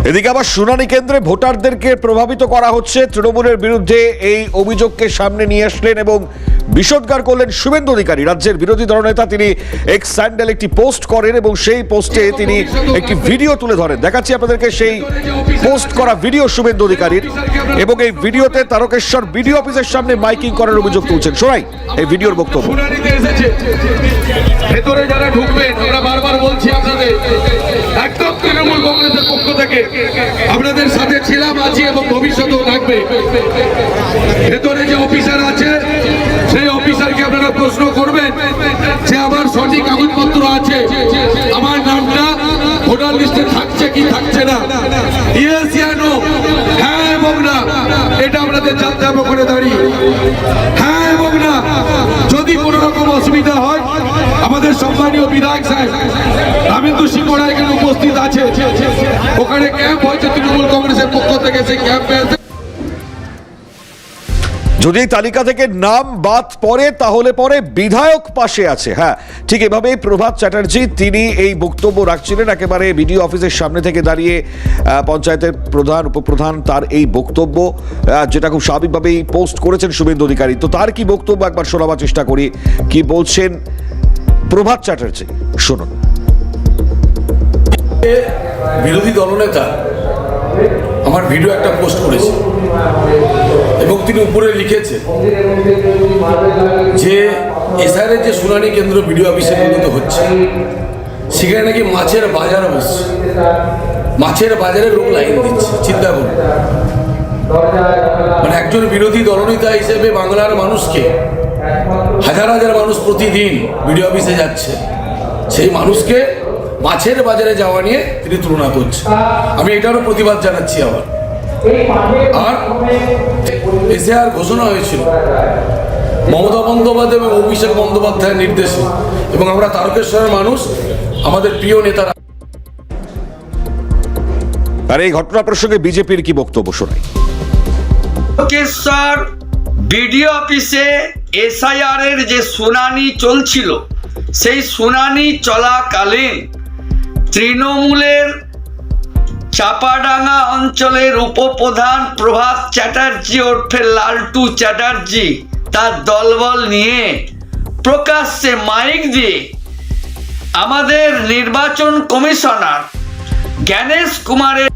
এদিকে আবার শুনানি কেন্দ্রে ভোটারদেরকে প্রভাবিত করা হচ্ছে, তৃণমূলের বিরুদ্ধে এই অভিযোগকে সামনে নিয়ে আসলেন এবং বিষোদ্গার করলেন শুভেন্দু অধিকারী। রাজ্যের বিরোধী দলনেতা তিনি এক্স স্যান্ডেল একটি পোস্ট করেন এবং সেই পোস্টে তিনি একটি ভিডিও তুলে ধরেন। দেখাচ্ছি আপনাদেরকে সেই পোস্ট করা ভিডিও শুভেন্দু অধিকারীর, এবং এই ভিডিওতে তারকেশ্বর বিডিও অফিসের সামনে মাইকিং করার অভিযোগ তুলছেন। শোনাই এই ভিডিওর বক্তব্য। ভেতরে যারা ঢুকবেন, আমরা বারবার বলছি আপনাদের, একদম তৃণমূল কংগ্রেসের পক্ষ থেকে আপনাদের সাথে ছিলাম, আছি এবং ভবিষ্যতেও থাকবে। ভেতরে যে অফিসার আছে সেই অফিসারকে আপনারা প্রশ্ন করবেন যে আমার সঠিক কাগজপত্র আছে, আমার নামটা ভোটার লিস্টে থাকছে কি থাকছে না, ইয়েস ইয়া নো, হ্যাঁ এবং না, এটা আপনাদের জানতে হবে ওখানে দাঁড়িয়ে। হ্যাঁ এবং না, যদি কোনো রকম অসুবিধা হয় আমাদের সম্মানীয় বিধায়ক সাহেব রামেন্দু শিকোড়া এখানে উপস্থিত আছে, ওখানে ক্যাম্প হয়েছে তৃণমূল কংগ্রেসের পক্ষ থেকে, সেই ক্যাম্পে যদি এই তালিকা থেকে নাম বাদ পড়ে তাহলে পরে বিধায়ক পাশে আছে। হ্যাঁ, ঠিক এভাবেই প্রভাত চ্যাটার্জি তিনি এই বক্তব্য রাখছিলেন একেবারে বিডিও অফিসের সামনে থেকে দাঁড়িয়ে। পঞ্চায়েতের প্রধান উপপ্রধান তার এই বক্তব্য, যেটা খুব স্বাভাবিকভাবেই পোস্ট করেছেন শুভেন্দু অধিকারী। তো তার কি বক্তব্য একবার শোনাবার চেষ্টা করি, কি বলছেন প্রভাত চ্যাটার্জি, শুনুন। বিরোধী দলনেতা আমার ভিডিও একটা পোস্ট করেছে এবং তিনি উপরে লিখেছে যে এসআইআরের যে শুনানি কেন্দ্র বিডিও অফিসের মধ্যে হচ্ছে, সেখানে নাকি মাছের বাজার বসছে, মাছের বাজারে লোক লাইন দিচ্ছে। চিন্তা করুন, মানে একজন বিরোধী দলনেতা হিসেবে বাংলার মানুষকে, হাজার হাজার মানুষ প্রতিদিন বিডিও অফিসে যাচ্ছে, সেই মানুষকে মাছের বাজারে যাওয়া নিয়ে তিনি তুলনা করছেন। আমি এটারও প্রতিবাদ জানাচ্ছি। আবার আর এসআইআর ঘোষণা হয়েছিল মমতা বন্দ্যোপাধ্যায় এবং অভিষেক বন্দ্যোপাধ্যায়ের নির্দেশে, এবং আমরা তারকেশ্বরের মানুষ, আমাদের প্রিয় নেতারা। আর এই ঘটনা প্রসঙ্গে বিজেপির কি বক্তব্য শোনাই। তারকেশ্বর বিডিও অফিসে এসআইআর এর যে শুনানি চলছিল, সেই শুনানি চলাকালীন তৃণমূলের চাপাডাঙ্গা অঞ্চলের উপপ্রধান প্রভাত চ্যাটার্জি ওরফে লালটু চ্যাটার্জি তার দলবল নিয়ে প্রকাশ্যে মাইক দিয়ে আমাদের নির্বাচন কমিশনার জ্ঞানেশ কুমারের